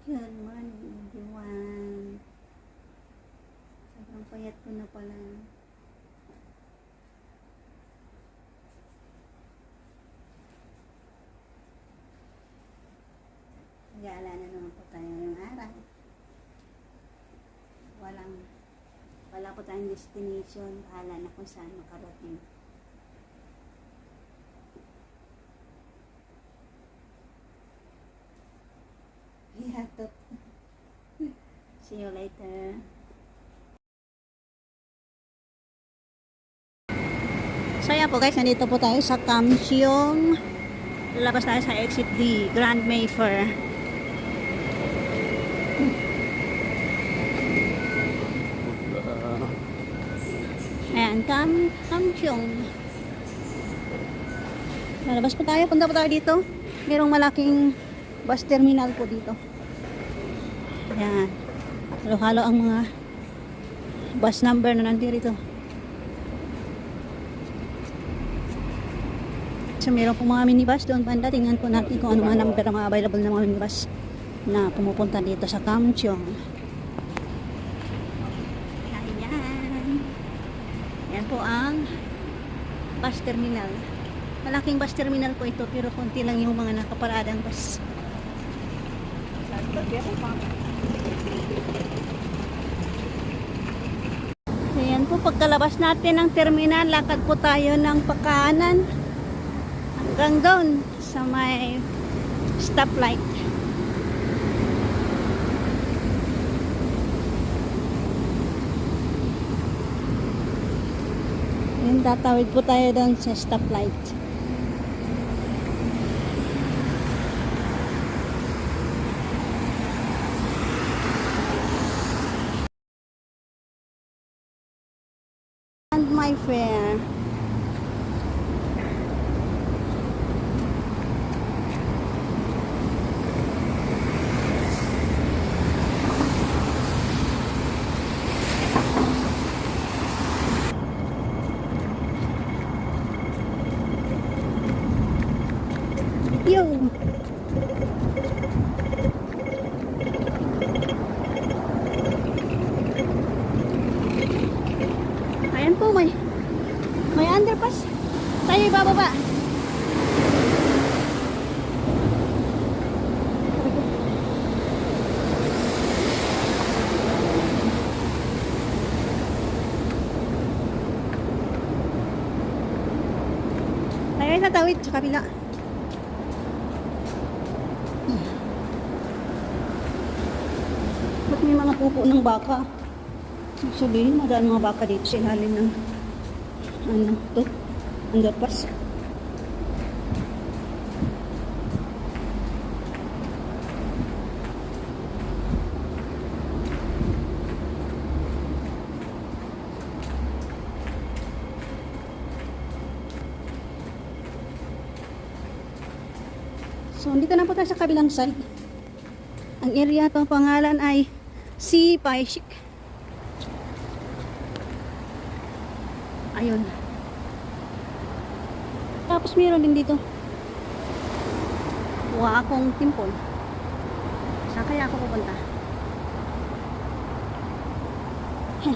Good morning, everyone. Sobrang payat ko na pala. Gala na naman po tayo ngayong araw. Wala po tayong destination. Bahala na kung saan makarating. Hihatot. See you later. So yan po guys, nandito po tayo sa Kamsyong. Lalabas tayo sa exit D, Grand Mayfair. Ayan, Kamsyong. Lalabas po tayo, punta po tayo dito. Merong malaking bus terminal po dito. Ayan. Halo-halo ang mga bus number na nandito. So, meron po mga minibus doon banda. Tingnan po natin kung ano mga number ang mga available na mga minibus na pumupunta dito sa Kamsyong. Ayan. Ayan po ang bus terminal. Malaking bus terminal po ito, pero konti lang yung mga nakaparadang bus. Ayan po, pagkalabas natin ng terminal, lakad po tayo ng pakanan hanggang doon sa may stoplight. Ayan, tatawid po tayo doon sa stoplight. And my friend. Yo. Ayan po, may underpass. Tayo ibababa. Tayo ay tatawid sa kabila. Ba't may mga pupo ng baka? Sabihin, madaan mga baka dito sa ilalim ng underpass. So, dito na po tayo sa kabilang side. Ang area to, pangalan ay Si Paishik. Ayun. Tapos meron din dito Wakong Temple. Saan kaya ako pupunta?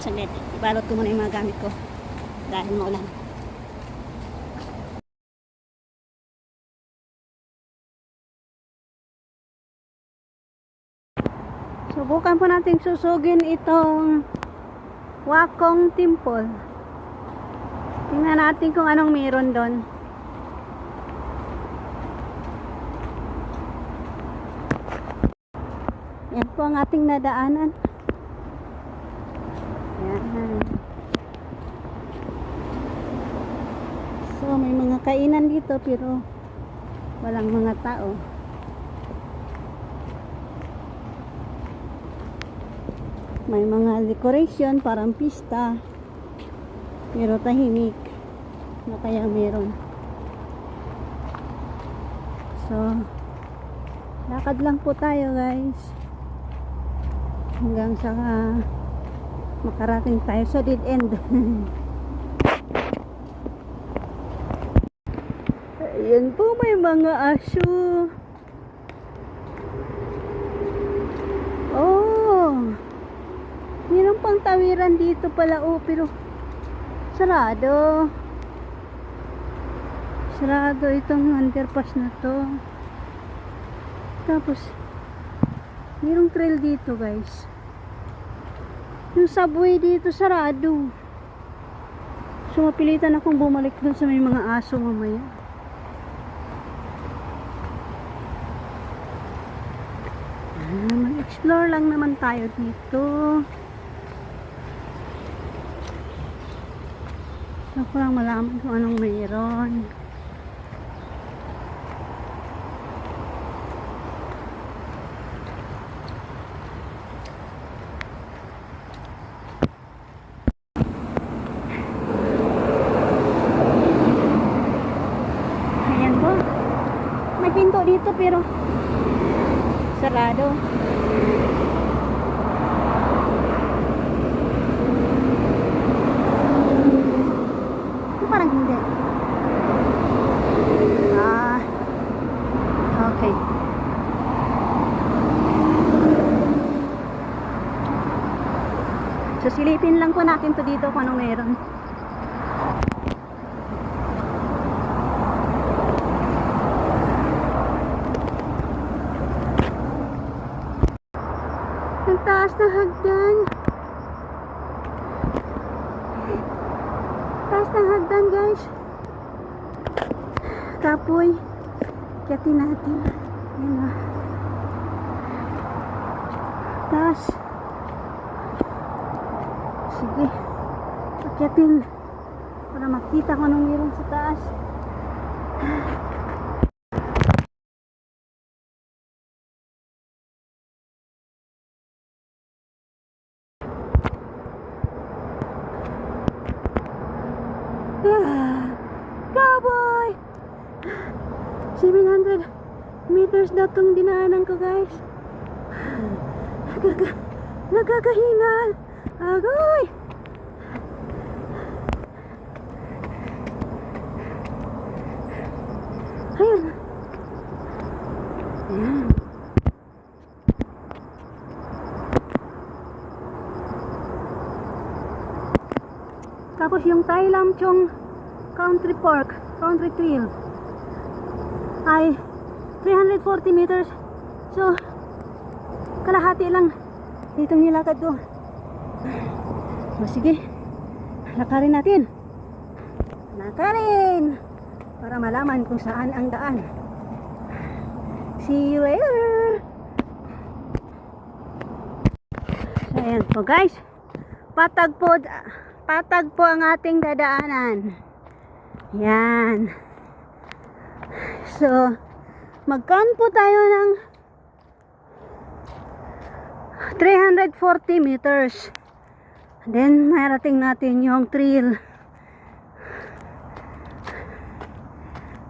Saglit, ibalot ko muna yung mga gamit ko dahil maulan. Subukan po natin susugin itong Wakong Temple. Tingnan natin kung anong meron doon. Yan po ang ating nadaanan. Yan. So, may mga kainan dito pero walang mga tao. May mga decoration, parang pista. Pero tahimik. Ano kaya meron? So, lakad lang po tayo guys. Hanggang sa makarating tayo sa dead end. Ayan po, may mga aso. katawiran dito pala, oh, pero sarado. Sarado itong underpass na to. Tapos mayroong trail dito, guys. Yung subway dito sarado. So mapilitan akong bumalik dun sa may mga aso mamaya. Mag-explore lang naman tayo dito. Ako lang malaman kung anong mayroon. Ayan po. May pinto dito pero sarado. Parang hindi. Okay. So silipin lang po natin to dito kung anong meron. Ang taas ng hagdan. Taas ng hagdan, guys. Kapoy. Kyatin natin. Yan na. Taas. Sige. Kyatin. Para makita ko anong meron sa taas. Cowboy! 700 meters na itong dinaanan ko, guys. Nagkakahingal. Agoy! Ayun. Ayan. Tapos yung Tai Lam Chong Country Park, Country Trail ay 340 meters. So, kalahati lang ditong nilakad ko. O sige, lakarin natin. Lakarin! Para malaman kung saan ang daan. See you later! So, ayan po, guys. Patag po ang ating dadaanan. Yan. So, mag-count po tayo ng 340 meters. Then, marating natin yung trail.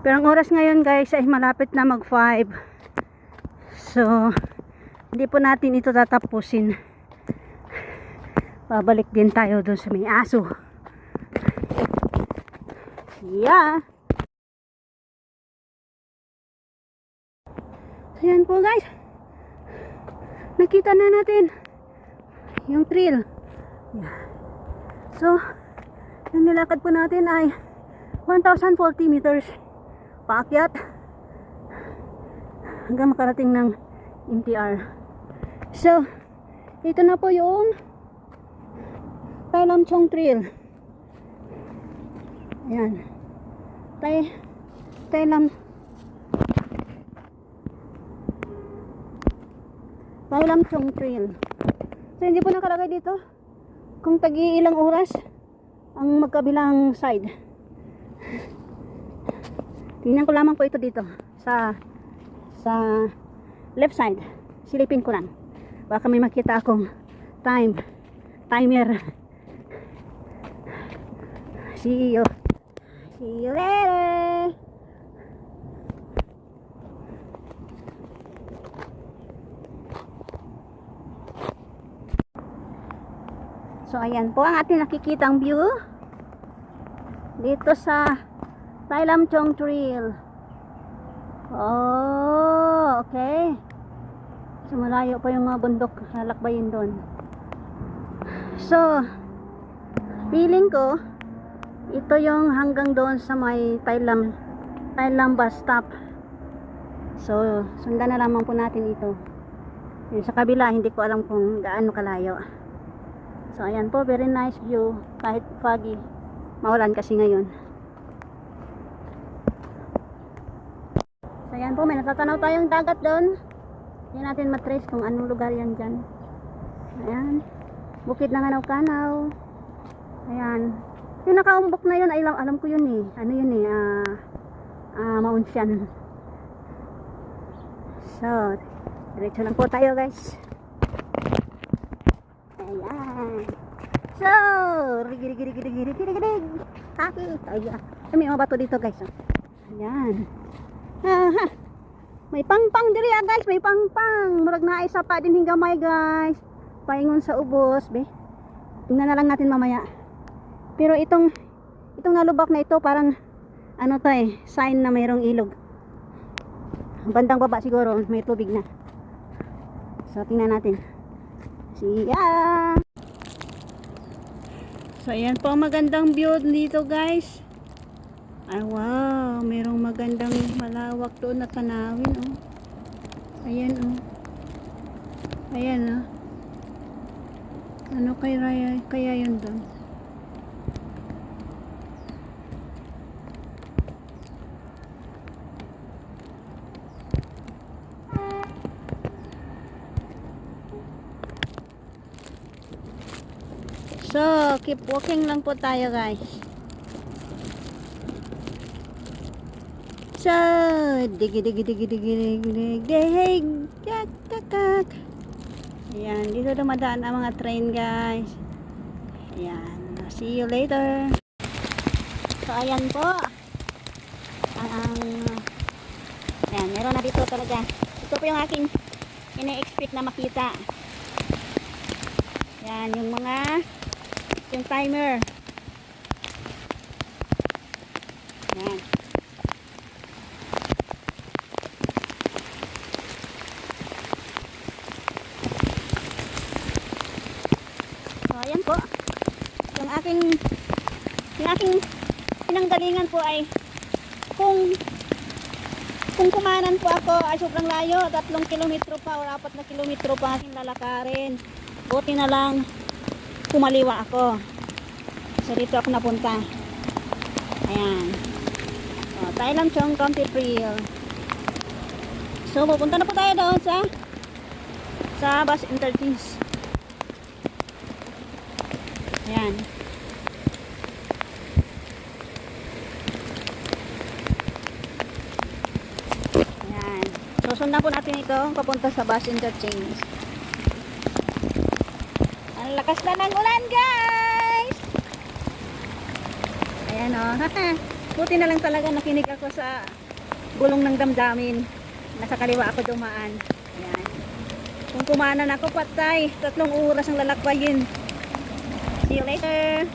Pero ang oras ngayon, guys, ay malapit na mag 5. So, hindi po natin ito tatapusin. Babalik din tayo doon sa may aso. Yeah. So, yan po, guys. Nakita na natin yung trail. Yeah. So, yung nilakad po natin ay 1,040 meters paakyat hanggang makarating ng MTR. So, ito na po yung Tai Lam Chong Trail. Ayan. Tai Lam Chong Trail. So, hindi po nakalagay dito kung tagi-ilang oras ang magkabilang side. Tingnan ko lamang po ito dito sa left side. Silipin ko lang. Baka may makita akong timer. See you later. So, ayan po ang ating nakikitang view dito sa Tai Lam Chong Trail. Oh, okay. So, malayo pa yung mga bundok lalakbayin doon. So, feeling ko, ito yung hanggang doon sa may Thailand bus stop. So, sundan na lamang po natin ito. Yung sa kabila, hindi ko alam kung gaano kalayo. So, ayan po, very nice view. Kahit foggy, maulan kasi ngayon. So, ayan po, may natatanaw tayong dagat doon. Hindi natin matrace kung anong lugar yan dyan. Ayan, bukid ng Kanaw. Ayan, yung nakaumbok na yun, ay alam ko yun eh. Ano yun eh, Mount Sian. So, diretso lang po tayo guys. Ayan. So, rigirig. May mga bato dito guys. Ayan. Aha. May pangpang diri guys, may pangpang. Murag na isa pa din hingamay guys. Paingon sa ubos, be. Tingnan na lang natin mamaya. Pero itong nalubak na ito parang ano to eh, sign na mayroong ilog. Bandang baba siguro may tubig na. So tingnan natin. Siya. So ayan po ang magandang view dito guys. Ay wow, mayroong magandang malawak doon na tanawin oh. Ayan oh. Ayan oh. Ano kaya yun doon? So, keep walking lang po tayo guys. So, digi. Ayan, dito dumadaan ang mga train guys. Ayan, see you later. So, ayan po. Ayan, meron na dito talaga. Ito po yung aking ina-expect na makita. Ayan, yung timer. Ayan. Ayan po. Yung aking pinanggalingan po ay kung kumanan po ako ay sobrang layo, 3 kilometro pa o 4 na kilometro pa aking lalakarin. Buti na lang kumaliwa ako. So dito ako napunta. Ayan. O, Thailand Chong County Trail. So pupunta na po tayo doon sa bus interchange. Ayan. Ayan. Susundan po natin ito papunta sa bus interchange. Ang lakas na ng ulan guys. Ayan o. Buti na lang talaga nakinig ako sa bulong ng damdamin. Nasa kaliwa ako dumaan. Ayan. Kung kumanan ako patay, 3 oras ang lalakbayin. See you later.